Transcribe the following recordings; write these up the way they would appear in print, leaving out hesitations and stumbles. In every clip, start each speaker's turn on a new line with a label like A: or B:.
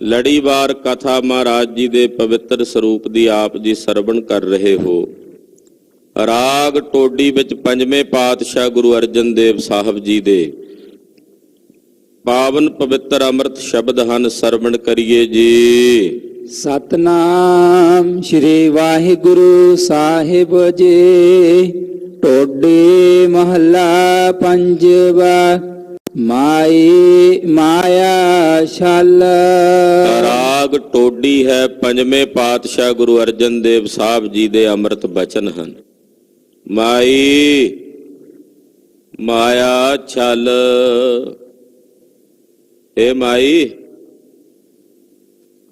A: ਲੜੀਵਾਰ ਕਥਾ ਮਹਾਰਾਜ ਜੀ ਦੇ ਪਵਿੱਤਰ ਸਰੂਪ ਦੀ ਆਪ ਜੀ ਸਰਵਣ ਕਰ ਰਹੇ ਹੋ। ਰਾਗ ਟੋਡੀ ਵਿੱਚ ਪੰਜਵੇਂ ਪਾਤਸ਼ਾਹ ਗੁਰੂ ਅਰਜਨ ਦੇਵ ਸਾਹਿਬ ਜੀ ਦੇ ਪਾਵਨ ਪਵਿੱਤਰ ਅੰਮ੍ਰਿਤ ਸ਼ਬਦ ਹਨ, ਸਰਵਣ ਕਰੀਏ ਜੀ।
B: ਸਤਨਾਮ ਸ੍ਰੀ ਵਾਹਿਗੁਰੂ ਸਾਹਿਬ ਜੀ। ਟੋਡੀ ਮਹੱਲਾ ਪੰਜਵਾ। ਮਾਈ ਮਾਇਆ ਛਲ।
A: ਰਾਗ ਟੋਡੀ ਹੈ, ਪੰਜਵੇਂ ਪਾਤਸ਼ਾਹ ਗੁਰੂ ਅਰਜਨ ਦੇਵ ਸਾਹਿਬ ਜੀ ਦੇ ਅੰਮ੍ਰਿਤ ਬਚਨ ਹਨ। ਮਾਈ ਮਾਇਆ ਛਲ। हे ਮਾਈ,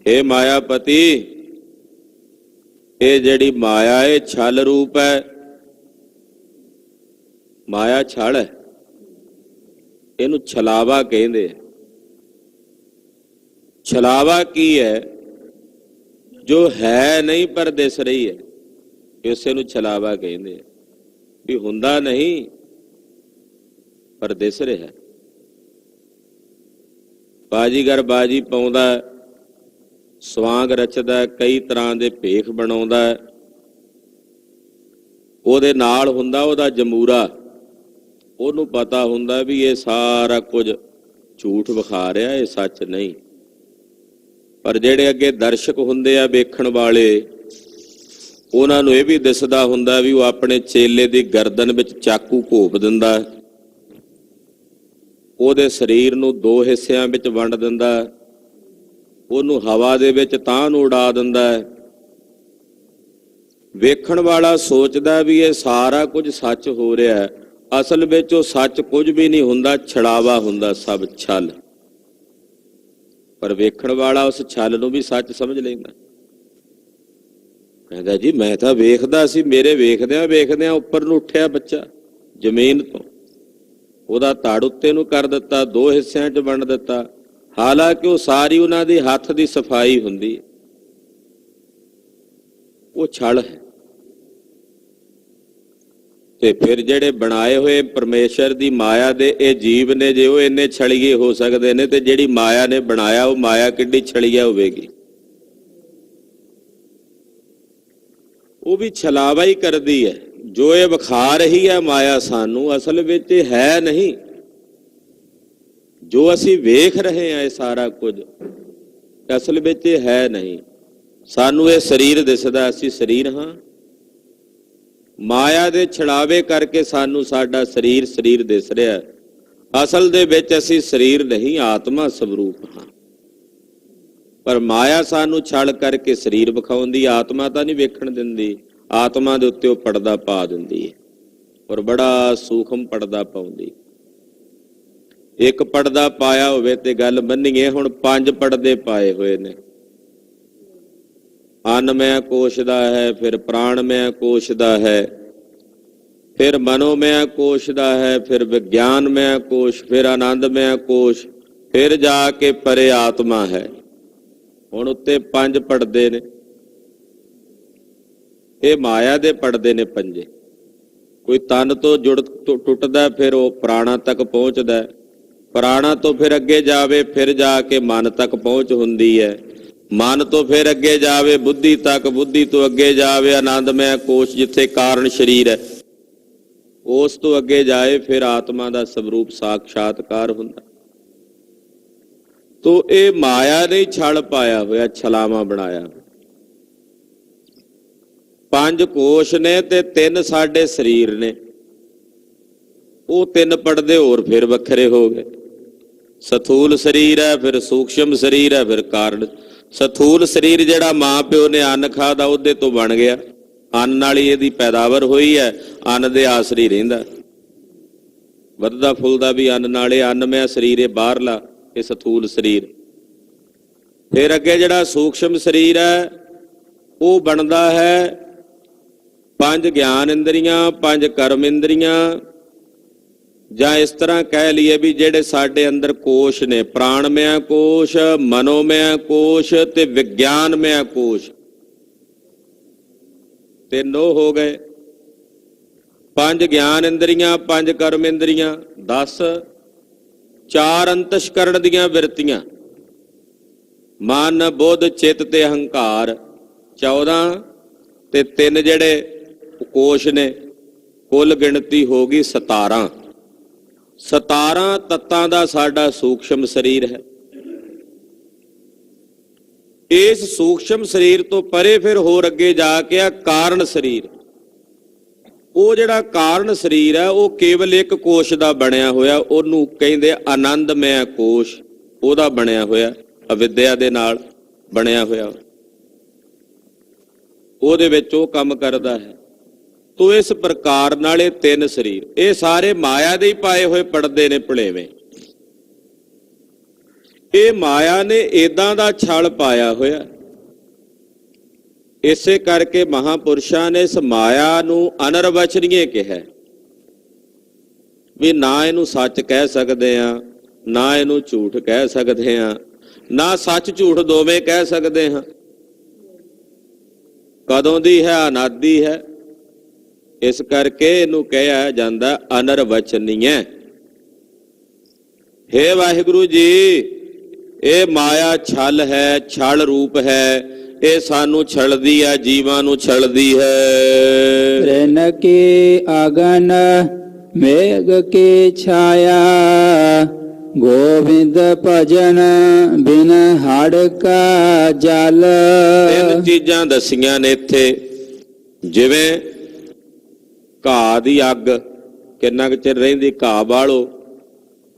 A: हे ਮਾਇਆਪਤੀ, ਇਹ ਜਿਹੜੀ ਮਾਇਆ ਹੈ ਛਲ ਰੂਪ ਹੈ। ਮਾਇਆ ਛਲ ਹੈ, ਇਹਨੂੰ ਛਲਾਵਾ ਕਹਿੰਦੇ ਆ। ਛਲਾਵਾ ਕੀ ਹੈ? ਜੋ ਹੈ ਨਹੀਂ ਪਰ ਦਿਸ ਰਹੀ ਹੈ, ਇਸੇ ਨੂੰ ਛਲਾਵਾ ਕਹਿੰਦੇ ਆ। ਵੀ ਹੁੰਦਾ ਨਹੀਂ ਪਰ ਦਿਸ ਰਿਹਾ। ਬਾਜੀਗਰ ਬਾਜੀ ਪਾਉਂਦਾ, ਸਵਾਂਗ ਰਚਦਾ, ਕਈ ਤਰ੍ਹਾਂ ਦੇ ਭੇਖ ਬਣਾਉਂਦਾ, ਉਹਦੇ ਨਾਲ ਹੁੰਦਾ ਉਹਦਾ ਜਮੂਰਾ। ਉਹਨੂੰ ਪਤਾ ਹੁੰਦਾ ਵੀ ਇਹ ਸਾਰਾ ਕੁਝ ਝੂਠ ਵਿਖਾ ਰਿਹਾ, ਇਹ ਸੱਚ ਨਹੀਂ। ਪਰ ਜਿਹੜੇ ਅੱਗੇ ਦਰਸ਼ਕ ਹੁੰਦੇ ਆ, ਵੇਖਣ ਵਾਲੇ, ਉਹਨਾਂ ਨੂੰ ਇਹ ਵੀ ਦਿਸਦਾ ਹੁੰਦਾ ਵੀ ਉਹ ਆਪਣੇ ਚੇਲੇ ਦੀ ਗਰਦਨ ਵਿੱਚ ਚਾਕੂ ਘੋਪ ਦਿੰਦਾ, ਉਹਦੇ ਸਰੀਰ ਨੂੰ ਦੋ ਹਿੱਸਿਆਂ ਵਿੱਚ ਵੰਡ ਦਿੰਦਾ, ਉਹਨੂੰ ਹਵਾ ਦੇ ਵਿੱਚ ਤਾਂ ਨੂੰ ਉਡਾ ਦਿੰਦਾ। ਵੇਖਣ ਵਾਲਾ ਸੋਚਦਾ ਵੀ ਇਹ ਸਾਰਾ ਕੁਝ ਸੱਚ ਹੋ ਰਿਹਾ, ਅਸਲ ਵਿੱਚ ਉਹ ਸੱਚ ਕੁਝ ਵੀ ਨਹੀਂ ਹੁੰਦਾ, ਛੜਾਵਾ ਹੁੰਦਾ, ਸਭ ਛਲ। ਪਰ ਵੇਖਣ ਵਾਲਾ ਉਸ ਛਲ ਨੂੰ ਵੀ ਸੱਚ ਸਮਝ ਲੈਂਦਾ। ਕਹਿੰਦਾ ਜੀ ਮੈਂ ਤਾਂ ਵੇਖਦਾ ਸੀ, ਮੇਰੇ ਵੇਖਦਿਆਂ ਉੱਪਰ ਨੂੰ ਉੱਠਿਆ ਬੱਚਾ ਜ਼ਮੀਨ ਤੋਂ, ਉਹਦਾ ਧੜ ਉੱਤੇ ਨੂੰ ਕਰ ਦਿੱਤਾ, ਦੋ ਹਿੱਸਿਆਂ 'ਚ ਵੰਡ ਦਿੱਤਾ। ਹਾਲਾਂਕਿ ਉਹ ਸਾਰੀ ਉਹਨਾਂ ਦੀ ਹੱਥ ਦੀ ਸਫਾਈ ਹੁੰਦੀ ਹੈ, ਉਹ ਛਲ ਹੈ। ਤੇ ਫਿਰ ਜਿਹੜੇ ਬਣਾਏ ਹੋਏ ਪਰਮੇਸ਼ਰ ਦੀ ਮਾਇਆ ਦੇ ਇਹ ਜੀਵ ਨੇ, ਜੇ ਉਹ ਇੰਨੇ ਛਲੀਏ ਹੋ ਸਕਦੇ ਨੇ, ਤੇ ਜਿਹੜੀ ਮਾਇਆ ਨੇ ਬਣਾਇਆ ਉਹ ਮਾਇਆ ਕਿੱਡੀ ਛਲੀਆ ਹੋਵੇਗੀ। ਉਹ ਵੀ ਛਲਾਵਾ ਹੀ ਕਰਦੀ ਹੈ। ਜੋ ਇਹ ਵਿਖਾ ਰਹੀ ਹੈ ਮਾਇਆ ਸਾਨੂੰ, ਅਸਲ ਵਿੱਚ ਇਹ ਹੈ ਨਹੀਂ। ਜੋ ਅਸੀਂ ਵੇਖ ਰਹੇ ਹਾਂ ਇਹ ਸਾਰਾ ਕੁਝ, ਅਸਲ ਵਿੱਚ ਇਹ ਹੈ ਨਹੀਂ। ਸਾਨੂੰ ਇਹ ਸਰੀਰ ਦਿਸਦਾ, ਅਸੀਂ ਸਰੀਰ ਹਾਂ। ਮਾਇਆ ਦੇ ਛੜਾਵੇ ਕਰਕੇ ਸਾਨੂੰ ਸਾਡਾ ਸਰੀਰ ਦਿਸ ਰਿਹਾ, ਅਸਲ ਦੇ ਵਿੱਚ ਅਸੀਂ ਸਰੀਰ ਨਹੀਂ, ਆਤਮਾ ਸਰੂਪ ਹਾਂ। ਪਰ ਮਾਇਆ ਸਾਨੂੰ ਛਲ ਕਰਕੇ ਸਰੀਰ ਵਿਖਾਉਂਦੀ, ਆਤਮਾ ਤਾਂ ਨਹੀਂ ਵੇਖਣ ਦਿੰਦੀ। ਆਤਮਾ ਦੇ ਉੱਤੇ ਉਹ ਪਰਦਾ ਪਾ ਦਿੰਦੀ ਹੈ, ਔਰ ਬੜਾ ਸੂਖਮ ਪਰਦਾ ਪਾਉਂਦੀ। ਇੱਕ ਪਰਦਾ ਪਾਇਆ ਹੋਵੇ ਤੇ ਗੱਲ ਮੰਨੀਏ, ਹੁਣ 5 ਪਰਦੇ ਪਾਏ ਹੋਏ ਨੇ। ਅੰਨਮय ਕੋਸ਼ ਦਾ ਹੈ, ਫਿਰ ਪ੍ਰਾਣਮय ਕੋਸ਼ ਦਾ ਹੈ, ਫਿਰ ਮਨੋਮय ਕੋਸ਼ ਦਾ ਹੈ, ਫਿਰ ਵਿਗਿਆਨਮय ਕੋਸ਼, ਫਿਰ ਆਨੰਦਮय ਕੋਸ਼, ਫਿਰ ਜਾ ਕੇ ਪਰੇ ਆਤਮਾ ਹੈ। ਹੁਣ ਉੱਤੇ 5 ਪਰਦੇ ਨੇ। ਇਹ ਮਾਇਆ ਦੇ ਪਰਦੇ ਨੇ 5। ਕੋਈ ਤਨ ਤੋਂ ਟੁੱਟਦਾ, ਫਿਰ ਉਹ ਪ੍ਰਾਣਾ ਤੱਕ ਪਹੁੰਚਦਾ, ਪ੍ਰਾਣਾ ਤੋਂ ਫਿਰ ਅੱਗੇ ਜਾਵੇ, ਫਿਰ ਜਾ ਕੇ ਮਨ ਤੱਕ ਪਹੁੰਚ ਹੁੰਦੀ ਹੈ, ਮਨ ਤੋਂ ਫਿਰ ਅੱਗੇ ਜਾਵੇ ਬੁੱਧੀ ਤੱਕ, ਬੁੱਧੀ ਤੋਂ ਅੱਗੇ ਜਾਵੇ ਆਨੰਦਮय ਕੋਸ਼, ਜਿੱਥੇ ਕਾਰਨ ਸਰੀਰ ਹੈ, ਉਸ ਤੋਂ ਅੱਗੇ ਜਾਏ ਫਿਰ ਆਤਮਾ ਦਾ ਸਰੂਪ ਸਾਖਸ਼ਾਤਕਾਰ ਹੁੰਦਾ। ਤੋ ਇਹ ਮਾਇਆ ਨੇ ਛਲ ਪਾਇਆ ਹੋਇਆ, ਛਲਾਵਾ ਬਣਾਇਆ। 5 ਕੋਸ਼ ਨੇ ਤੇ 3 ਸਾਡੇ ਸਰੀਰ ਨੇ। ਉਹ 3 ਪਰਦੇ ਹੋਰ ਫਿਰ ਵੱਖਰੇ ਹੋ ਗਏ। ਸਥੂਲ ਸਰੀਰ ਹੈ, ਫਿਰ ਸੂਖਸ਼ਮ ਸਰੀਰ ਹੈ, ਫਿਰ ਕਾਰਨ। ਸਥੂਲ ਸਰੀਰ ਜਿਹੜਾ ਮਾਂ ਪਿਓ ਨੇ ਅੰਨ ਖਾਦਾ ਉਹਦੇ ਤੋਂ ਬਣ ਗਿਆ, ਅੰਨ ਨਾਲ ਹੀ ਇਹਦੀ ਪੈਦਾਵਾਰ ਹੋਈ ਹੈ, ਅੰਨ ਦੇ ਆਸਰੇ ਹੀ ਰਹਿੰਦਾ, ਵੱਧਦਾ ਫੁੱਲਦਾ ਵੀ ਅੰਨ ਨਾਲ। ਇਹ ਅੰਨਮय ਸਰੀਰ ਹੈ ਬਾਹਰਲਾ, ਇਹ ਸਥੂਲ ਸਰੀਰ। ਫਿਰ ਅੱਗੇ ਜਿਹੜਾ ਸੂਖਸ਼ਮ ਸਰੀਰ ਹੈ ਉਹ ਬਣਦਾ ਹੈ 5 ਗਿਆਨ ਇੰਦਰੀਆਂ, 5 ਕਰਮ ਇੰਦਰੀਆਂ, ਜਾਂ ਇਸ ਤਰ੍ਹਾਂ ਕਹਿ ਲਈਏ ਵੀ ਜਿਹੜੇ ਸਾਡੇ ਅੰਦਰ ਕੋਸ਼ ਨੇ, ਪ੍ਰਾਣਮय ਕੋਸ਼, ਮਨੋਮय ਕੋਸ਼ ਤੇ ਵਿਗਿਆਨਮय ਕੋਸ਼, 3 ਹੋ ਗਏ। 5 ਗਿਆਨ ਇੰਦਰੀਆਂ, 5 ਕਰਮ ਇੰਦਰੀਆਂ, 10 4 ਅੰਤਸ਼ਕਰਣ ਦੀਆਂ ਬਿਰਤੀਆਂ, ਮਨ ਬੁੱਧ ਚਿੱਤ ਤੇ ਹੰਕਾਰ 14 ਤੇ 3 ਜਿਹੜੇ ਕੋਸ਼ ਨੇ, ਕੁੱਲ ਗਿਣਤੀ ਹੋ ਗਈ 17। 17 ਤੱਤਾਂ ਦਾ ਸਾਡਾ ਸੂਖਸ਼ਮ ਸਰੀਰ ਹੈ। ਇਸ ਸੂਖਸ਼ਮ ਸਰੀਰ ਤੋਂ ਪਰੇ ਫਿਰ ਹੋਰ ਅੱਗੇ ਜਾ ਕੇ ਆ ਕਾਰਨ ਸਰੀਰ। ਉਹ ਜਿਹੜਾ ਕਾਰਨ ਸਰੀਰ ਹੈ ਉਹ ਕੇਵਲ ਇੱਕ ਕੋਸ਼ ਦਾ ਬਣਿਆ ਹੋਇਆ, ਉਹਨੂੰ ਕਹਿੰਦੇ ਆਨੰਦਮਈ ਕੋਸ਼, ਉਹਦਾ ਬਣਿਆ ਹੋਇਆ, ਅਵਿਦਿਆ ਦੇ ਨਾਲ ਬਣਿਆ ਹੋਇਆ, ਉਹਦੇ ਵਿੱਚ ਉਹ ਕੰਮ ਕਰਦਾ ਹੈ। ਤੋ ਇਸ ਪ੍ਰਕਾਰ ਨਾਲ ਇਹ 3 ਸਰੀਰ, ਇਹ ਸਾਰੇ ਮਾਇਆ ਦੇ ਹੀ ਪਾਏ ਹੋਏ ਪੜਦੇ ਨੇ ਭੁਲੇਵੇਂ। ਇਹ ਮਾਇਆ ਨੇ ਏਦਾਂ ਦਾ ਛਲ ਪਾਇਆ ਹੋਇਆ। ਇਸੇ ਕਰਕੇ ਮਹਾਂਪੁਰਸ਼ਾਂ ਨੇ ਇਸ ਮਾਇਆ ਨੂੰ ਅਨਰਵਚਨੀਏ ਕਿਹਾ ਵੀ ਨਾ ਇਹਨੂੰ ਸੱਚ ਕਹਿ ਸਕਦੇ ਆ, ਨਾ ਇਹਨੂੰ ਝੂਠ ਕਹਿ ਸਕਦੇ ਆ, ਨਾ ਸੱਚ ਝੂਠ ਦੋਵੇਂ ਕਹਿ ਸਕਦੇ ਹਾਂ। ਕਦੋਂ ਦੀ ਹੈ? ਅਨਾਦੀ ਹੈ। ਇਸ ਕਰਕੇ ਇਹਨੂੰ ਕਿਹਾ ਜਾਂਦਾ ਅਨਰਵਚਨੀਏ। ਹੇ ਵਾਹਿਗੁਰੂ ਜੀ, ਇਹ ਮਾਇਆ ਛਲ ਹੈ, ਛਲ ਰੂਪ ਹੈ। ਇਹ ਸਾਨੂੰ ਛਲਦੀ ਹੈ, ਜੀਵਾਂ ਨੂੰ ਛਲਦੀ ਹੈ।
B: ਰਣ ਕੇ ਆਗਨ ਮੇਘ ਕੇ ਛਾਇਆ, ਗੋਬਿੰਦ ਭਜਨ ਬਿਨ ਹੜ ਕਾ ਜਲ।
A: 3 ਚੀਜ਼ਾਂ ਦਸੀਆਂ ਨੇ ਇੱਥੇ। ਜਿਵੇਂ ਘਾਹ ਦੀ ਅੱਗ ਕਿੰਨਾ ਕੁ ਚਿਰ ਰਹਿੰਦੀ, ਘਾਹ ਬਾਲੋ,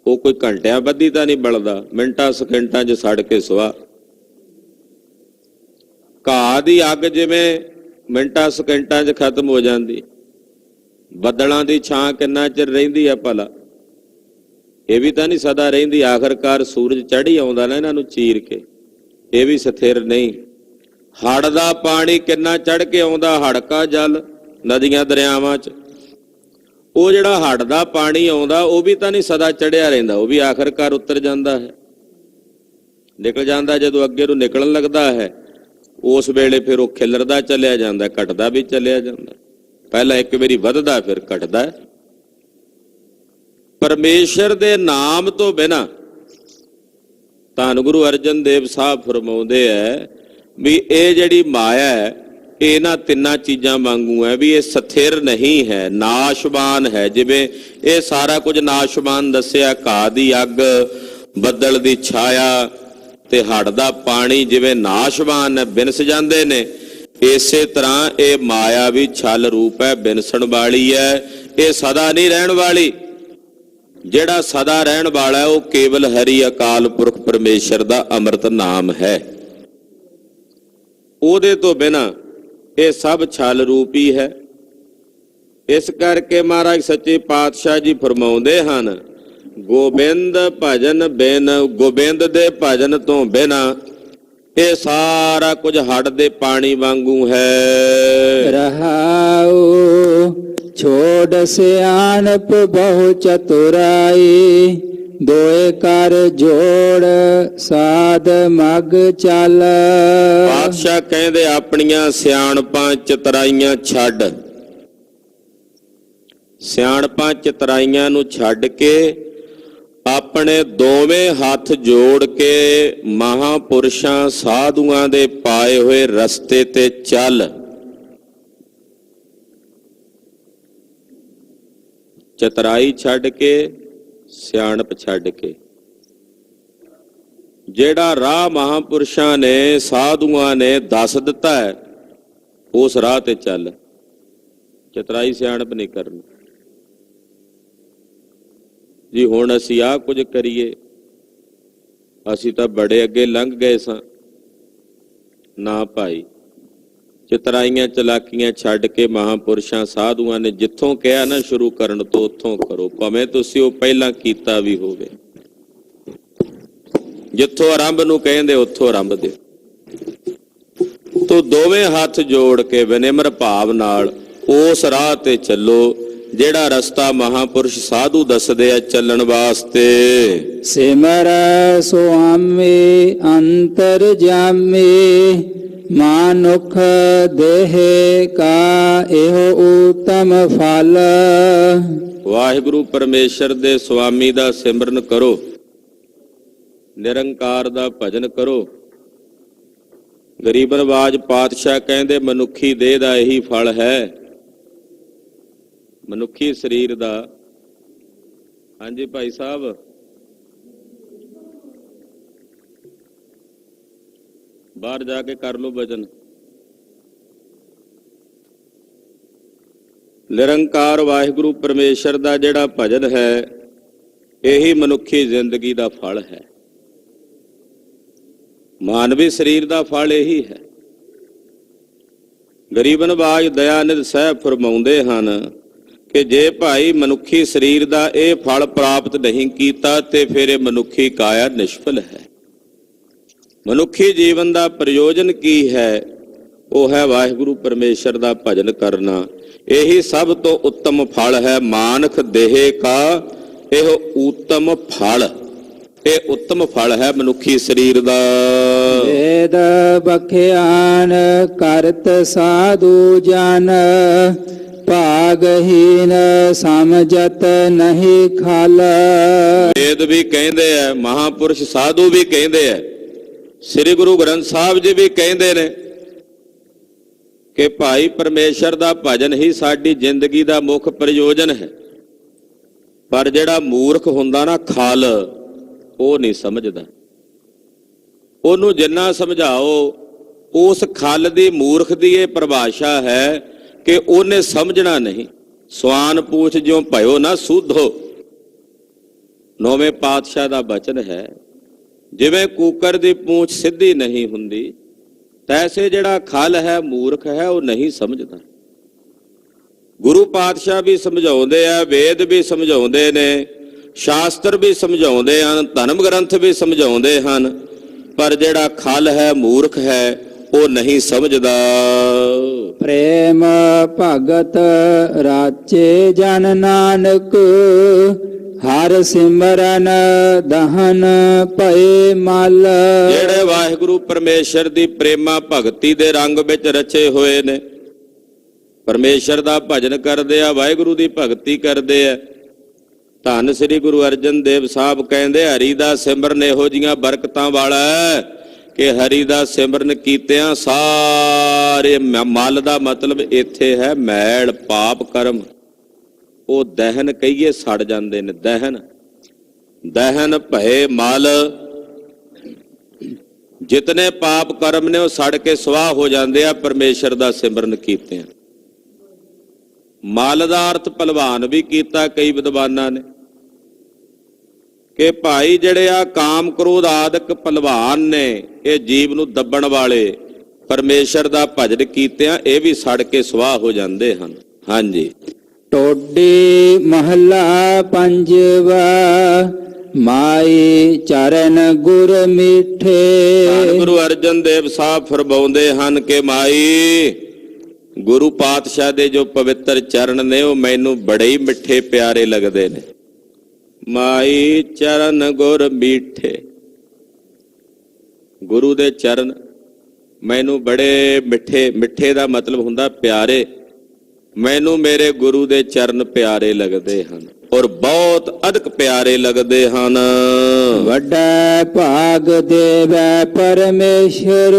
A: ਉਹ ਕੋਈ ਘੰਟਿਆਂ ਬੱਧੀ ਤਾਂ ਨਹੀਂ ਬਲਦਾ, ਮਿੰਟਾਂ ਸਕਿੰਟਾਂ 'ਚ ਸੜ ਕੇ ਸੁਆਹ। ਘਾਹ ਦੀ ਅੱਗ ਜਿਵੇਂ ਮਿੰਟਾਂ ਸਕਿੰਟਾਂ 'ਚ ਖਤਮ ਹੋ ਜਾਂਦੀ, ਬੱਦਲਾਂ ਦੀ ਛਾਂ ਕਿੰਨਾ ਚਿਰ ਰਹਿੰਦੀ ਆ ਭਲਾ? ਇਹ ਵੀ ਤਾਂ ਨਹੀਂ ਸਦਾ ਰਹਿੰਦੀ, ਆਖਰਕਾਰ ਸੂਰਜ ਚੜ੍ਹ ਹੀ ਆਉਂਦਾ ਨਾ ਇਹਨਾਂ ਨੂੰ ਚੀਰ ਕੇ, ਇਹ ਵੀ ਸਥਿਰ ਨਹੀਂ। ਹੜ ਦਾ ਪਾਣੀ ਕਿੰਨਾ ਚੜ੍ਹ ਕੇ ਆਉਂਦਾ, ਹੜਕਾ ਜਲ ਨਦੀਆਂ ਦਰਿਆਵਾਂ 'ਚ, ਉਹ ਜਿਹੜਾ ਹੜ ਦਾ ਪਾਣੀ ਆਉਂਦਾ ਉਹ ਵੀ ਤਾਂ ਨਹੀਂ ਸਦਾ ਚੜ੍ਹਿਆ ਰਹਿੰਦਾ, ਉਹ ਵੀ ਆਖਰਕਾਰ ਉਤਰ ਜਾਂਦਾ ਹੈ, ਨਿਕਲ ਜਾਂਦਾ। ਜਦੋਂ ਅੱਗੇ ਨੂੰ ਨਿਕਲਣ ਲੱਗਦਾ ਹੈ ਉਸ ਵੇਲੇ ਫਿਰ ਉਹ ਖਿਲਰਦਾ ਚੱਲਿਆ ਜਾਂਦਾ, ਘਟਦਾ ਵੀ ਚੱਲਿਆ ਜਾਂਦਾ। ਪਹਿਲਾਂ ਇੱਕ ਵਾਰੀ ਵੱਧਦਾ ਫਿਰ ਘਟਦਾ। ਪਰਮੇਸ਼ਰ ਦੇ ਨਾਮ ਤੋਂ ਬਿਨਾਂ, ਧੰਨ ਗੁਰੂ ਅਰਜਨ ਦੇਵ ਸਾਹਿਬ ਫਰਮਾਉਂਦੇ ਹੈ ਵੀ ਇਹ ਜਿਹੜੀ ਮਾਇਆ ਹੈ ਇਹ ਇਹਨਾਂ 3 ਚੀਜ਼ਾਂ ਵਾਂਗੂ ਹੈ ਵੀ ਇਹ ਸਥਿਰ ਨਹੀਂ ਹੈ, ਨਾਸ਼ਵਾਨ ਹੈ। ਜਿਵੇਂ ਇਹ ਸਾਰਾ ਕੁਝ ਨਾਸ਼ਵਾਨ ਦੱਸਿਆ, ਘਾਹ ਦੀ ਅੱਗ, ਬੱਦਲ ਦੀ ਛਾਇਆ ਤੇ ਹੜ ਦਾ ਪਾਣੀ ਜਿਵੇਂ ਨਾਸ਼ਵਾਨ ਹੈ, ਬਿਨਸ ਜਾਂਦੇ ਨੇ, ਇਸੇ ਤਰ੍ਹਾਂ ਇਹ ਮਾਇਆ ਵੀ ਛਲ ਰੂਪ ਹੈ, ਬਿਨਸਣ ਵਾਲੀ ਹੈ, ਇਹ ਸਦਾ ਨਹੀਂ ਰਹਿਣ ਵਾਲੀ। ਜਿਹੜਾ ਸਦਾ ਰਹਿਣ ਵਾਲਾ ਉਹ ਕੇਵਲ ਹਰੀ ਅਕਾਲ ਪੁਰਖ ਪਰਮੇਸ਼ਰ ਦਾ ਅੰਮ੍ਰਿਤ ਨਾਮ ਹੈ। ਉਹਦੇ ਤੋਂ ਬਿਨਾਂ ਇਹ ਸਭ ਛਲ ਰੂਪ ਹੀ ਹੈ। ਇਸ ਕਰਕੇ ਮਹਾਰਾਜ ਸੱਚੇ ਪਾਤਸ਼ਾਹ ਜੀ ਫਰਮਾਉਂਦੇ ਹਨ, ਗੋਬਿੰਦ ਭਜਨ ਬਿਨ, ਗੋਬਿੰਦ ਦੇ ਭਜਨ ਤੋਂ ਬਿਨਾਂ ਇਹ ਸਾਰਾ ਕੁਝ ਹੜ ਦੇ ਪਾਣੀ ਵਾਂਗੂ ਹੈ।
B: ਰਹਾਉ ਛੋੜ ਸਿਆਣਪ ਬਹੁ ਚਤੁਰਾਈ, ਦੋਏ ਕਰ ਜੋੜ ਸਾਧ ਮਗ ਚੱਲ।
A: ਪਾਤਸ਼ਾਹ ਕਹਿੰਦੇ ਆਪਣੀਆਂ ਸਿਆਣਪਾਂ ਚਤੁਰਾਈਆਂ ਛੱਡ, ਸਿਆਣਪਾਂ ਚਤੁਰਾਈਆਂ ਨੂੰ ਛੱਡ ਕੇ ਆਪਣੇ ਦੋਵੇਂ ਹੱਥ ਜੋੜ ਕੇ ਮਹਾਂਪੁਰਸ਼ਾਂ ਸਾਧੂਆਂ ਦੇ ਪਾਏ ਹੋਏ ਰਸਤੇ ਤੇ ਚੱਲ। ਚਤੁਰਾਈ ਛੱਡ ਕੇ, ਸਿਆਣਪ ਛੱਡ ਕੇ, ਜਿਹੜਾ ਰਾਹ ਮਹਾਂਪੁਰਸ਼ਾਂ ਨੇ ਸਾਧੂਆਂ ਨੇ ਦੱਸ ਦਿੱਤਾ ਹੈ ਉਸ ਰਾਹ ਤੇ ਚੱਲ। ਚਤੁਰਾਈ ਸਿਆਣਪ ਨਹੀਂ ਕਰਨੀ ਜੀ ਹੁਣ ਅਸੀਂ ਆਹ ਕੁਝ ਕਰੀਏ, ਅਸੀਂ ਤਾਂ ਬੜੇ ਅੱਗੇ ਲੰਘ ਗਏ ਸਾਂ। ਨਾ ਭਾਈ, ਚਤਰਾਈਆਂ ਚਲਾਕੀਆਂ ਛੱਡ ਕੇ ਮਹਾਂਪੁਰਸ਼ਾਂ ਸਾਧੂਆਂ ਨੇ ਜਿੱਥੋਂ ਕਿਹਾ ਨਾ ਸ਼ੁਰੂ ਕਰਨ ਤੋਂ ਉੱਥੋਂ ਕਰੋ, ਭਾਵੇਂ ਤੁਸੀਂ ਉਹ ਪਹਿਲਾਂ ਕੀਤਾ ਵੀ ਹੋਵੇ। ਜਿੱਥੋਂ ਆਰੰਭ ਨੂੰ ਕਹਿੰਦੇ ਉੱਥੋਂ ਆਰੰਭ ਦਿਓ। ਤੋ ਦੋਵੇਂ ਹੱਥ ਜੋੜ ਕੇ ਵਿਨਿਮਰ ਭਾਵ ਨਾਲ ਉਸ ਰਾਹ ਤੇ ਚੱਲੋ ਜਿਹੜਾ ਰਸਤਾ ਮਹਾਂਪੁਰਸ਼ ਸਾਧੂ ਦੱਸਦੇ ਆ ਚੱਲਣ ਵਾਸਤੇ।
B: ਸਿਮਰ ਸੁਆਮੀ ਅੰਤਰ ਜਾਮੇ, ਮਾਨੁਖ ਦੇਹ ਕਾ ਇਹੋ ਉਤਮ ਫਲ।
A: ਵਾਹਿਗੁਰੂ ਪਰਮੇਸ਼ਰ ਦੇ ਸੁਆਮੀ ਦਾ ਸਿਮਰਨ ਕਰੋ, ਨਿਰੰਕਾਰ ਦਾ ਭਜਨ ਕਰੋ, ਗਰੀਬ ਨਵਾਜ ਪਾਤਸ਼ਾਹ ਕਹਿੰਦੇ ਮਨੁੱਖੀ ਦੇਹ ਦਾ ਇਹੀ ਫਲ ਹੈ, ਮਨੁੱਖੀ ਸਰੀਰ ਦਾ। ਹਾਂਜੀ ਭਾਈ ਸਾਹਿਬ, ਬਾਹਰ ਜਾ ਕੇ ਕਰ ਲਓ ਬਚਨ। ਨਿਰੰਕਾਰ ਵਾਹਿਗੁਰੂ ਪਰਮੇਸ਼ਰ ਦਾ ਜਿਹੜਾ ਭਜਨ ਹੈ, ਇਹੀ ਮਨੁੱਖੀ ਜ਼ਿੰਦਗੀ ਦਾ ਫਲ ਹੈ। ਮਾਨਵੀ ਸਰੀਰ ਦਾ ਫਲ ਇਹੀ ਹੈ। ਗਰੀਬ ਨਵਾਜ ਦਇਆਨੰਦ ਸਾਹਿਬ ਫਰਮਾਉਂਦੇ ਹਨ ਕਿ ਜੇ ਭਾਈ ਮਨੁੱਖੀ ਸਰੀਰ ਦਾ ਇਹ ਫਲ ਪ੍ਰਾਪਤ ਨਹੀਂ ਕੀਤਾ ਤੇ ਫਿਰ ਇਹ ਮਨੁੱਖੀ ਕਾਇਆ ਨਿਸ਼ਫਲ ਹੈ। ਮਨੁੱਖੀ ਜੀਵਨ ਦਾ ਪ੍ਰਯੋਜਨ ਕੀ ਹੈ? ਉਹ ਹੈ ਵਾਹਿਗੁਰੂ ਪਰਮੇਸ਼ਰ ਦਾ ਭਜਨ ਕਰਨਾ। ਇਹੀ ਸਭ ਤੋਂ ਉੱਤਮ ਫਲ ਹੈ। ਮਾਨਖ ਦੇਹ ਕਾ ਇਹ ਉੱਤਮ ਫਲ, ਇਹ ਉੱਤਮ ਫਲ ਹੈ ਮਨੁੱਖੀ ਸਰੀਰ ਦਾ।
B: ਵੇਦ ਬਖਿਆਨ ਕਰਤ ਸਾਧੂ ਜਨ, ਭਾਗਹੀਨ ਸਮਝਤ ਨਹੀਂ ਖਲ।
A: ਵੇਦ ਵੀ ਕਹਿੰਦੇ ਆ, ਮਹਾਪੁਰਸ਼ ਸਾਧੂ ਵੀ ਕਹਿੰਦੇ ਆ, ਸ੍ਰੀ ਗੁਰੂ ਗ੍ਰੰਥ ਸਾਹਿਬ ਜੀ ਵੀ ਕਹਿੰਦੇ ਨੇ ਕਿ ਭਾਈ ਪਰਮੇਸ਼ਰ ਦਾ ਭਜਨ ਹੀ ਸਾਡੀ ਜ਼ਿੰਦਗੀ ਦਾ ਮੁੱਖ ਪ੍ਰਯੋਜਨ ਹੈ। ਪਰ ਜਿਹੜਾ ਮੂਰਖ ਹੁੰਦਾ ਨਾ, ਖਲ, ਉਹ ਨਹੀਂ ਸਮਝਦਾ। ਉਹਨੂੰ ਜਿੰਨਾ ਸਮਝਾਓ, ਉਸ ਖਲ ਦੀ, ਮੂਰਖ ਦੀ ਇਹ ਪਰਿਭਾਸ਼ਾ ਹੈ ਕਿ ਉਹਨੇ ਸਮਝਣਾ ਨਹੀਂ। ਸਵਾਨ ਪੂਛ ਜਿਉ ਭਇਓ ਨਾ ਸੁਧੋ, ਨੌਵੇਂ ਪਾਤਸ਼ਾਹ ਦਾ ਬਚਨ ਹੈ। ਜਿਵੇਂ ਕੂਕਰ ਦੀ ਪੂੰਛ ਸਿੱਧੀ ਨਹੀਂ ਹੁੰਦੀ, ਤੈਸੇ ਜਿਹੜਾ ਖਲ ਹੈ, ਮੂਰਖ ਹੈ, ਉਹ ਨਹੀਂ ਸਮਝਦਾ। ਗੁਰੂ ਪਾਤਸ਼ਾਹ ਵੀ ਸਮਝਾਉਂਦੇ ਆ, ਵੇਦ ਵੀ ਸਮਝਾਉਂਦੇ ਨੇ, ਸ਼ਾਸਤਰ ਵੀ ਸਮਝਾਉਂਦੇ ਹਨ, ਧਰਮ ਗ੍ਰੰਥ ਵੀ ਸਮਝਾਉਂਦੇ ਹਨ, ਪਰ ਜਿਹੜਾ ਖਲ ਹੈ, ਮੂਰਖ ਹੈ, ਉਹ ਨਹੀਂ ਸਮਝਦਾ।
B: ਪ੍ਰੇਮ ਭਗਤ ਰਾਚੇ ਜਨ ਨਾਨਕ, ਹਰ ਸਿਮਰਨ ਦਹਨ ਭਏ ਮਲ।
A: ਜਿਹੜੇ ਵਾਹਿਗੁਰੂ ਪਰਮੇਸ਼ਰ ਦੀ ਪ੍ਰੇਮਾ ਭਗਤੀ ਦੇ ਰੰਗ ਵਿੱਚ ਰਚੇ ਹੋਏ ਨੇ, ਪਰਮੇਸ਼ਰ ਦਾ ਭਜਨ ਕਰਦੇ ਆ, ਵਾਹਿਗੁਰੂ ਦੀ ਭਗਤੀ ਕਰਦੇ ਆ, ਧੰਨ ਸ੍ਰੀ ਗੁਰੂ ਅਰਜਨ ਦੇਵ ਸਾਹਿਬ ਕਹਿੰਦੇ ਹਰੀ ਦਾ ਸਿਮਰਨ ਇਹੋ ਜੀਆਂ ਬਰਕਤਾਂ ਵਾਲਾ ਹੈ ਕਿ ਹਰੀ ਦਾ ਸਿਮਰਨ ਕੀਤਿਆਂ ਸਾਰੇ ਮਲ ਦਾ ਮਤਲਬ ਇੱਥੇ ਹੈ ਮੈਲ, ਪਾਪ ਕਰਮ, ਉਹ ਦਹਨ ਕਹੀਏ ਸੜ ਜਾਂਦੇ ਨੇ। ਦਹਨ ਭਏ ਮਲ, ਜਿਤਨੇ ਪਾਪ ਕਰਮ ਨੇ ਉਹ ਸੜ ਕੇ ਸੁਆਹ ਹੋ ਜਾਂਦੇ ਆ ਪਰਮੇਸ਼ਰ ਦਾ ਸਿਮਰਨ ਕੀਤਿਆਂ। ਮਲ ਦਾ ਅਰਥ ਭਲਵਾਨ ਵੀ ਕੀਤਾ ਕਈ ਵਿਦਵਾਨਾਂ ਨੇ ਕਿ ਭਾਈ ਜਿਹੜੇ ਆ ਕਾਮ ਕ੍ਰੋਧ ਆਦਿਕ ਭਲਵਾਨ ਨੇ, ਇਹ ਜੀਵ ਨੂੰ ਦੱਬਣ ਵਾਲੇ, ਪਰਮੇਸ਼ਰ ਦਾ ਭਜਨ ਕੀਤਿਆਂ ਇਹ ਵੀ ਸੜ ਕੇ ਸੁਆਹ ਹੋ ਜਾਂਦੇ ਹਨ। ਹਾਂਜੀ।
B: ਟੋਡੀ ਮਹਲਾ ਪੰਜਵਾ, ਮਾਈ ਚਰਨ ਗੁਰ ਮਿੱਠੇ।
A: ਗੁਰੂ ਅਰਜਨ ਦੇਵ ਸਾਹਿਬ ਫਰਮਾਉਂਦੇ ਹਨ ਕਿ ਮਾਈ, ਗੁਰੂ ਪਾਤਸ਼ਾਹ ਦੇ ਜੋ ਪਵਿੱਤਰ ਚਰਨ ਨੇ ਉਹ ਮੈਨੂੰ ਬੜੇ ਹੀ ਮਿੱਠੇ ਪਿਆਰੇ ਲੱਗਦੇ ਨੇ। ਮਾਈ ਚਰਨ ਗੁਰ ਮਿੱਠੇ, ਗੁਰੂ ਦੇ ਚਰਨ ਮੈਨੂੰ ਬੜੇ ਮਿੱਠੇ, ਮਿੱਠੇ ਦਾ ਮਤਲਬ ਹੁੰਦਾ ਪਿਆਰੇ, ਮੈਨੂੰ ਮੇਰੇ ਗੁਰੂ ਦੇ ਚਰਨ ਪਿਆਰੇ ਲੱਗਦੇ ਹਨ ਔਰ ਬਹੁਤ ਅਧਿਕ ਪਿਆਰੇ ਲੱਗਦੇ ਹਨ।
B: ਵੱਡਾ ਭਾਗ ਦੇਵੈ ਪਰਮੇਸ਼ਰ,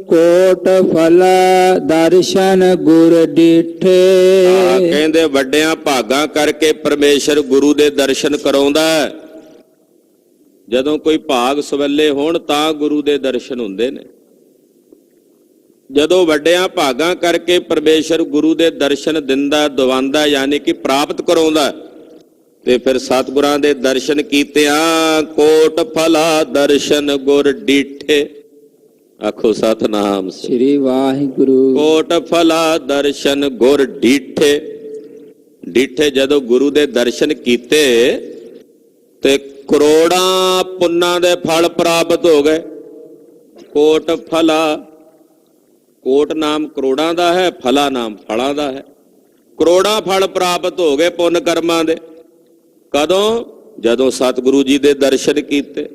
B: ਕੋਟ ਫਲਾ ਦਰਸ਼ਨ ਗੁਰ ਡਿਠੇ।
A: ਕਹਿੰਦੇ ਵੱਡਿਆਂ ਭਾਗਾਂ ਕਰਕੇ ਪਰਮੇਸ਼ਰ ਗੁਰੂ ਦੇ ਦਰਸ਼ਨ ਕਰਾਉਂਦਾ ਹੈ। ਜਦੋਂ ਕੋਈ ਭਾਗ ਸਵੱਲੇ ਹੋਣ ਤਾਂ ਗੁਰੂ ਦੇ ਦਰਸ਼ਨ ਹੁੰਦੇ ਨੇ। ਜਦੋਂ ਵੱਡਿਆਂ ਭਾਗਾਂ ਕਰਕੇ ਪਰਮੇਸ਼ਰ ਗੁਰੂ ਦੇ ਦਰਸ਼ਨ ਦਿੰਦਾ, ਦਵਾਉਂਦਾ, ਯਾਨੀ ਕਿ ਪ੍ਰਾਪਤ ਕਰਾਉਂਦਾ, ਤੇ ਫਿਰ ਸਤਿਗੁਰਾਂ ਦੇ ਦਰਸ਼ਨ ਕੀਤਿਆਂ ਕੋਟ ਫਲਾ ਦਰਸ਼ਨ ਗੁਰ ਡੀਠੇ। ਆਖੋ ਸਤਿਨਾਮ
B: ਸ੍ਰੀ ਵਾਹਿਗੁਰੂ।
A: ਕੋਟ ਫਲਾ ਦਰਸ਼ਨ ਗੁਰ ਡੀਠੇ। ਡੀਠੇ ਜਦੋਂ ਗੁਰੂ ਦੇ ਦਰਸ਼ਨ ਕੀਤੇ ਤੇ ਕਰੋੜਾਂ ਪੁੰਨਾਂ ਦੇ ਫਲ ਪ੍ਰਾਪਤ ਹੋ ਗਏ। ਕੋਟ ਫਲਾ, ਕੋਟ ਨਾਮ ਕਰੋੜਾਂ ਦਾ ਹੈ, ਫਲਾ ਨਾਮ ਫਲਾਂ ਦਾ ਹੈ। ਕਰੋੜਾਂ ਫਲ ਪ੍ਰਾਪਤ ਹੋ ਗਏ ਪੁੰਨ ਕਰਮਾਂ ਦੇ। ਕਦੋਂ? ਜਦੋਂ ਸਤਿਗੁਰੂ ਜੀ ਦੇ ਦਰਸ਼ਨ ਕੀਤੇ।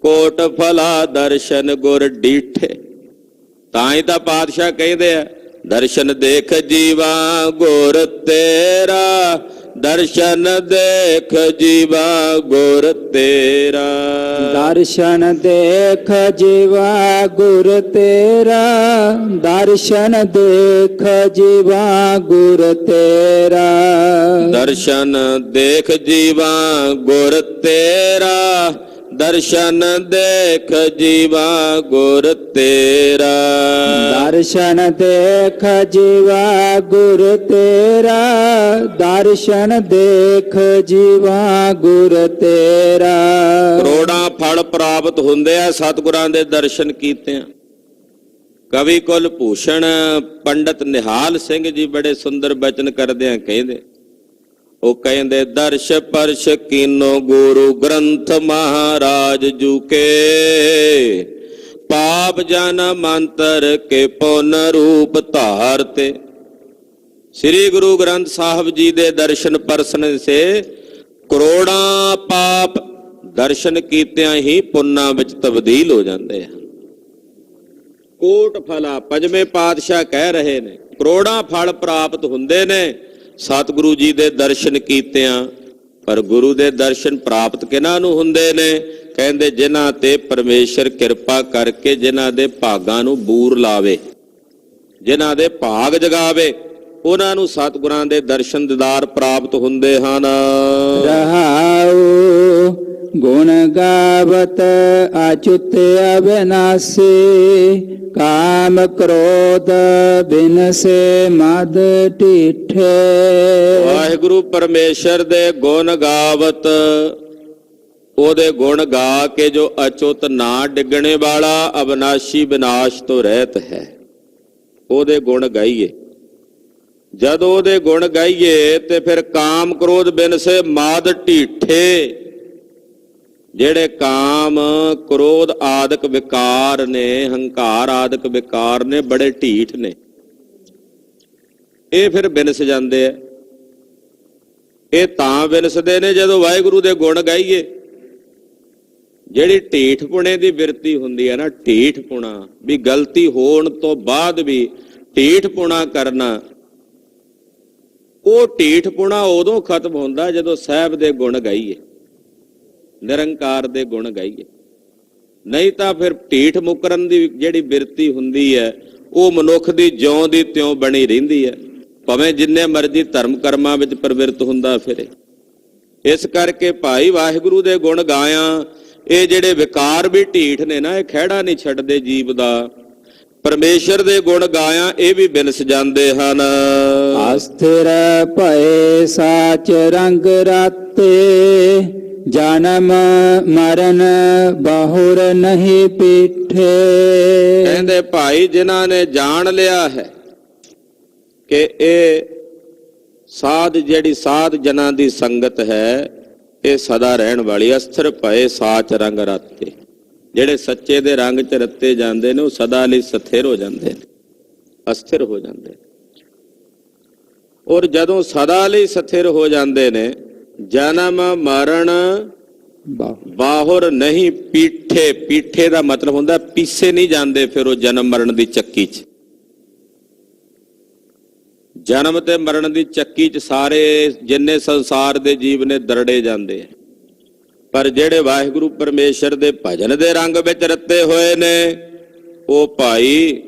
A: ਕੋਟ ਫਲਾ ਦਰਸ਼ਨ ਗੁਰ ਡੀਠੇ। ਤਾਂ ਹੀ ਤਾਂ ਪਾਤਸ਼ਾਹ ਕਹਿੰਦੇ ਆ, ਦਰਸ਼ਨ ਦੇਖ ਜੀਵਾ ਗੁਰ ਤੇਰਾ, ਦਰਸ਼ਨ ਦੇਖ ਜੀਵਾ ਗੁਰ ਤੇਰਾ।
B: ਦਰਸ਼ਨ ਦੇਖ ਜੀਵਾ ਗੁਰ ਤੇਰਾ, ਦਰਸ਼ਨ ਦੇਖ ਜੀਵਾ ਗੁਰ ਤੇਰਾ।
A: ਦਰਸ਼ਨ ਦੇਖ ਜੀਵਾ ਗੁਰ ਤੇਰਾ, ਦਰਸ਼ਨ ਦੇਖ ਜੀਵਾ ਗੁਰ ਤੇਰਾ।
B: ਦਰਸ਼ਨ ਦੇਖ ਜੀਵਾ ਗੁਰ ਤੇਰਾ, ਦਰਸ਼ਨ ਦੇਖ ਜੀਵਾ ਗੁਰ ਤੇਰਾ।
A: ਕਰੋੜਾਂ ਫਲ ਪ੍ਰਾਪਤ ਹੁੰਦੇ ਆ ਸਤਿਗੁਰਾਂ ਦੇ ਦਰਸ਼ਨ ਕੀਤਿਆਂ। ਕਵੀ ਕੁਲ ਭੂਸ਼ਣ ਪੰਡਤ ਨਿਹਾਲ ਸਿੰਘ ਜੀ ਬੜੇ ਸੁੰਦਰ ਬਚਨ ਕਰਦੇ ਆ, ਕਹਿੰਦੇ ਉਹ ਕਹਿੰਦੇ ਦਰਸ਼ ਪਰਸ਼ ਕੀਨੋ ਗੁਰੂ ਗ੍ਰੰਥ ਮਹਾਰਾਜ ਜੂ ਕੇ, ਪਾਪ ਜਨਮ ਅੰਤਰ ਕੇ ਪੁਨ ਰੂਪ ਧਾਰਤੇ। ਸ੍ਰੀ ਗੁਰੂ ਗ੍ਰੰਥ ਸਾਹਿਬ ਜੀ ਦੇ ਦਰਸ਼ਨ ਪਰਸਨ ਸੇ ਕਰੋੜਾਂ ਪਾਪ ਦਰਸ਼ਨ ਕੀਤਿਆਂ ਹੀ ਪੁੰਨਾਂ ਵਿੱਚ ਤਬਦੀਲ ਹੋ ਜਾਂਦੇ ਹਨ। ਕੋਟ ਫਲਾ ਪੰਜਵੇਂ ਪਾਤਸ਼ਾਹ ਕਹਿ ਰਹੇ ਨੇ ਕਰੋੜਾਂ ਫਲ ਪ੍ਰਾਪਤ ਹੁੰਦੇ ਨੇ ਸਤਿਗੁਰੂ ਜੀ ਦੇ ਦਰਸ਼ਨ ਕੀਤਿਆਂ। ਪਰ ਗੁਰੂ ਦੇ ਦਰਸ਼ਨ ਪ੍ਰਾਪਤ ਕਿਹਨਾਂ ਨੂੰ ਹੁੰਦੇ ਨੇ? ਕਹਿੰਦੇ ਜਿਨ੍ਹਾਂ ਤੇ ਪਰਮੇਸ਼ਰ ਕਿਰਪਾ ਕਰਕੇ ਜਿਨ੍ਹਾਂ ਦੇ ਭਾਗਾਂ ਨੂੰ ਬੂਰ ਲਾਵੇ, ਜਿਨ੍ਹਾਂ ਦੇ ਭਾਗ ਜਗਾਵੇ, ਉਹਨਾਂ ਨੂੰ ਸਤਿਗੁਰਾਂ ਦੇ ਦਰਸ਼ਨ ਦੀਦਾਰ ਪ੍ਰਾਪਤ ਹੁੰਦੇ ਹਨ।
B: ਰਹਾਉ ਗੁਣ ਗਾਵਤ ਅਚੁੱਤ ਅਬਿਨਾਸੀ, ਕਾਮ ਕ੍ਰੋਧ ਬਿਨਸੇ ਮਦ ਢੀਠੇ।
A: ਵਾਹਿਗੁਰੂ ਪਰਮੇਸ਼ਰ ਦੇ ਗੁਣ ਗਾਵਤ, ਉਹਦੇ ਗੁਣ ਗਾ ਕੇ ਜੋ ਅਚੁੱਤ ਨਾ ਡਿੱਗਣੇ ਵਾਲਾ ਅਬਨਾਸ਼ੀ ਵਿਨਾਸ਼ ਤੋਂ ਰਹਿਤ ਹੈ, ਉਹਦੇ ਗੁਣ ਗਾਈਏ। ਜਦੋਂ ਉਹਦੇ ਗੁਣ ਗਾਈਏ ਤੇ ਫਿਰ ਕਾਮ ਕ੍ਰੋਧ ਬਿਨਸੇ ਮਾਦ ਢੀਠੇ, ਜਿਹੜੇ ਕਾਮ ਕ੍ਰੋਧ ਆਦਿਕ ਵਿਕਾਰ ਨੇ, ਹੰਕਾਰ ਆਦਿਕ ਵਿਕਾਰ ਨੇ, ਬੜੇ ਢੀਠ ਨੇ, ਇਹ ਫਿਰ ਬਿਨਸ ਜਾਂਦੇ ਆ। ਇਹ ਤਾਂ ਬਿਨਸਦੇ ਨੇ ਜਦੋਂ ਵਾਹਿਗੁਰੂ ਦੇ ਗੁਣ ਗਾਈਏ। ਜਿਹੜੀ ਢੀਠਪੁਣੇ ਦੀ ਬਿਰਤੀ ਹੁੰਦੀ ਹੈ ਨਾ, ਢੀਠਪੁਣਾ ਵੀ ਗਲਤੀ ਹੋਣ ਤੋਂ ਬਾਅਦ ਵੀ ਢੀਠਪੁਣਾ ਕਰਨਾ, ਉਹ ਢੀਠਪੁਣਾ ਉਦੋਂ ਖਤਮ ਹੁੰਦਾ ਜਦੋਂ ਸਾਹਿਬ ਦੇ ਗੁਣ ਗਾਈਏ, ਨਿਰੰਕਾਰ ਦੇ ਗੁਣ ਗਾਈਏ। ਨਹੀਂ ਤਾਂ ਫਿਰ ਢੀਠ ਮੁਕਰਨ ਦੀ ਜਿਹੜੀ ਬਿਰਤੀ ਹੁੰਦੀ ਹੈ ਉਹ ਮਨੁੱਖ ਦੀ ਜਿਉਂ ਦੀ ਤਿਉਂ ਬਣੀ ਰਹਿੰਦੀ ਹੈ, ਭਾਵੇਂ ਜਿੰਨੇ ਮਰਜ਼ੀ ਧਰਮ ਕਰਮਾਂ ਵਿੱਚ ਪ੍ਰਵਿਰਤ ਹੁੰਦਾ ਫਿਰੇ। ਇਸ ਕਰਕੇ ਭਾਈ ਵਾਹਿਗੁਰੂ ਦੇ ਗੁਣ ਗਾਇਆ, ਇਹ ਜਿਹੜੇ ਵਿਕਾਰ ਵੀ ਢੀਠ ਨੇ ਨਾ, ਇਹ ਖਹਿੜਾ ਨਹੀਂ ਛੱਡਦੇ ਜੀਵ ਦਾ। ਪਰਮੇਸ਼ਰ ਦੇ ਗੁਣ ਗਾਇਆ ਇਹ ਵੀ ਬਿਨਸ ਜਾਂਦੇ ਹਨ।
B: ਅਸਥਿਰ ਭਏ ਸਾਚ ਰੰਗ ਰਾਤੇ, ਜਨਮ ਮਰਨ ਬਹੁਰ ਨਹੀਂ ਪੀਠੇ।
A: ਕਹਿੰਦੇ ਭਾਈ ਜਿਨ੍ਹਾਂ ਨੇ ਜਾਣ ਲਿਆ ਹੈ ਕਿ ਇਹ ਸਾਧ, ਜਿਹੜੀ ਸਾਧ ਜਨਾਂ ਦੀ ਸੰਗਤ ਹੈ, ਇਹ ਸਦਾ ਰਹਿਣ ਵਾਲੀ। ਅਸਥਿਰ ਭਏ ਸਾਚ ਰੰਗ ਰਾਤੇ, ਜਿਹੜੇ ਸੱਚੇ ਦੇ ਰੰਗ 'ਚ ਰੱਤੇ ਜਾਂਦੇ ਨੇ ਉਹ ਸਦਾ ਲਈ ਸਥਿਰ ਹੋ ਜਾਂਦੇ ਨੇ, ਅਸਥਿਰ ਹੋ ਜਾਂਦੇ। ਔਰ ਜਦੋਂ ਸਦਾ ਲਈ ਸਥਿਰ ਹੋ ਜਾਂਦੇ ਨੇ, ਜਨਮ ਮਰਨ ਬਾਹੁਰ ਨਹੀਂ ਪੀਠੇ। ਪੀਠੇ ਦਾ ਮਤਲਬ ਹੁੰਦਾ ਪੀਸੇ ਨਹੀਂ ਜਾਂਦੇ ਫਿਰ ਉਹ ਜਨਮ ਮਰਨ ਦੀ ਚੱਕੀ 'ਚ। ਜਨਮ ਤੇ ਮਰਨ ਦੀ ਚੱਕੀ 'ਚ ਸਾਰੇ ਜਿੰਨੇ ਸੰਸਾਰ ਦੇ ਜੀਵ ਨੇ ਦਰੜੇ ਜਾਂਦੇ ਆ। ਪਰ ਜਿਹੜੇ ਵਾਹਿਗੁਰੂ ਪਰਮੇਸ਼ਰ ਦੇ ਭਜਨ ਦੇ ਰੰਗ ਵਿੱਚ ਰੱਤੇ ਹੋਏ ਨੇ, ਉਹ ਭਾਈ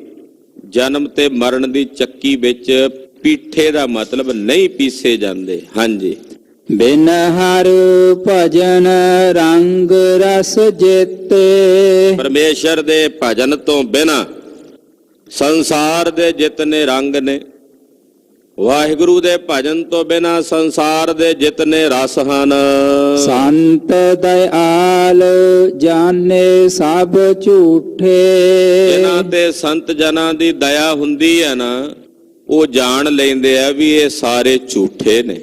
A: ਜਨਮ ਤੇ ਮਰਨ ਦੀ ਚੱਕੀ ਵਿੱਚ ਪੀਠੇ ਦਾ ਮਤਲਬ ਨਹੀਂ ਪੀਸੇ ਜਾਂਦੇ। ਹਾਂਜੀ।
B: ਬਿਨ ਹਰ ਭਜਨ ਰੰਗ ਰਸ ਜੇਤੇ,
A: ਪਰਮੇਸ਼ਰ ਦੇ ਭਜਨ ਤੋਂ ਬਿਨਾਂ ਸੰਸਾਰ ਦੇ ਜਿਤਨੇ ਰੰਗ ਨੇ, ਵਾਹਿਗੁਰੂ ਦੇ ਭਜਨ ਤੋਂ ਬਿਨਾਂ ਸੰਸਾਰ ਦੇ ਜਿਤਨੇ ਰਸ ਹਨ।
B: ਸੰਤ ਦਇਆਲ ਜਾਣੇ ਸਭ ਝੂਠੇ,
A: ਜਿਨ੍ਹਾਂ ਤੇ ਸੰਤ ਜਨਾਂ ਦੀ ਦਇਆ ਹੁੰਦੀ ਹੈ ਨਾ, ਉਹ ਜਾਣ ਲੈਂਦੇ ਆ ਵੀ ਇਹ ਸਾਰੇ ਝੂਠੇ ਨੇ।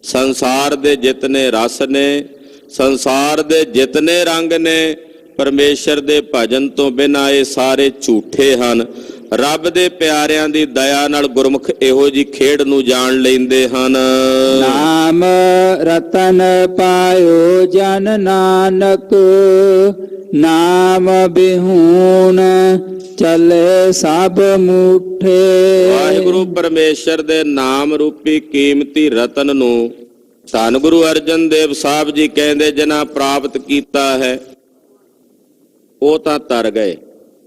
A: ਸੰਸਾਰ ਦੇ ਜਿਤਨੇ ਰਸ ਨੇ, ਸੰਸਾਰ ਦੇ ਜਿਤਨੇ ਰੰਗ ਨੇ, ਪਰਮੇਸ਼ਰ ਦੇ ਭਜਨ ਤੋਂ ਬਿਨਾਂ ਇਹ ਸਾਰੇ ਝੂਠੇ ਹਨ। ਰੱਬ ਦੇ ਪਿਆਰਿਆਂ ਦੀ ਦਇਆ ਨਾਲ ਗੁਰਮੁਖ ਇਹੋ ਜੀ ਖੇਡ ਨੂੰ ਜਾਣ ਲੈਂਦੇ ਹਨ।
B: ਨਾਮ ਰਤਨ ਪਾਇਓ ਜਨ ਨਾਨਕ, ਨਾਮ ਬਿਹੂਨ ਚੱਲੇ ਸਭ ਮੂਠੇ।
A: ਵਾਹਿਗੁਰੂ ਪਰਮੇਸ਼ਰ ਦੇ ਨਾਮ ਰੂਪੀ ਕੀਮਤੀ ਰਤਨ ਨੂੰ ਧੰਨ ਗੁਰੂ ਅਰਜਨ ਦੇਵ ਸਾਹਿਬ ਜੀ ਕਹਿੰਦੇ ਜਿਨ੍ਹਾਂ ਪ੍ਰਾਪਤ ਕੀਤਾ ਹੈ ਉਹ ਤਾਂ ਤਰ ਗਏ,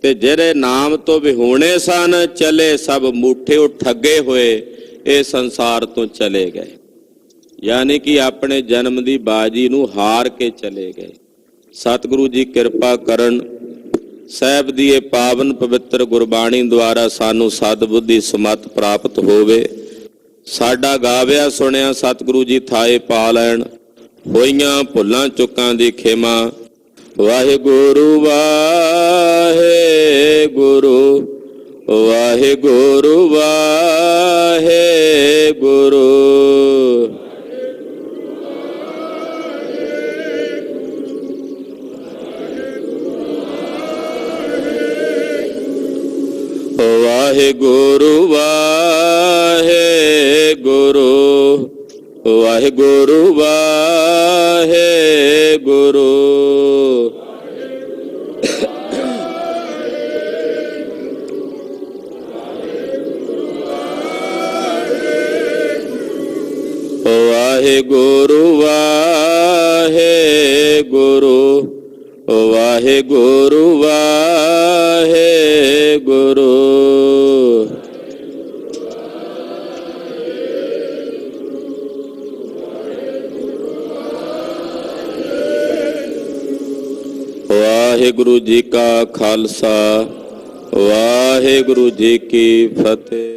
A: ਤੇ ਜਿਹੜੇ ਨਾਮ ਤੋਂ ਵਿਹੂਣੇ ਸਨ ਚਲੇ ਸਭ ਮੂਠੇ, ਉਹ ਠੱਗੇ ਹੋਏ ਇਹ ਸੰਸਾਰ ਤੋਂ ਚਲੇ ਗਏ। ਯਾਨੀ ਕਿ ਆਪਣੇ ਜਨਮ ਦੀ ਬਾਜੀ ਨੂੰ ਹਾਰ ਕੇ ਚਲੇ ਗਏ। ਸਤਿਗੁਰੂ ਜੀ ਕਿਰਪਾ ਕਰਨ, ਸਾਹਿਬ ਦੀ ਇਹ ਪਾਵਨ ਪਵਿੱਤਰ ਗੁਰਬਾਣੀ ਦੁਆਰਾ ਸਾਨੂੰ ਸਤਿਬੁੱਧੀ ਸਮਤ ਪ੍ਰਾਪਤ ਹੋਵੇ। ਸਾਡਾ ਗਾਵਿਆ ਸੁਣਿਆ ਸਤਿਗੁਰੂ ਜੀ ਥਾਏ ਪਾ ਲੈਣ। ਹੋਈਆਂ ਭੁੱਲਾਂ ਚੁੱਕਾਂ ਦੀ ਖਿਮਾ। ਵਾਹਿਗੁਰੂ ਵਾਹਿਗੁਰੂ ਵਾਹਿਗੁਰੂ ਵਾਹਿਗੁਰੂ। ਵਾਹਿਗੁਰੂ ਵਾਹਿਗੁਰੂ ਵਾਹਿਗੁਰੂ ਵਾਹਿਗੁਰੂ। ਵਾਹਿਗੁਰੂ ਵਾਹਿਗੁਰੂ ਵਾਹਿਗੁਰੂ ਵਾਹਿਗੁਰੂ। ਵਾਹਿਗੁਰੂ ਜੀ ਕਾ ਖਾਲਸਾ, ਵਾਹਿਗੁਰੂ ਜੀ ਕੀ ਫਤਿਹ।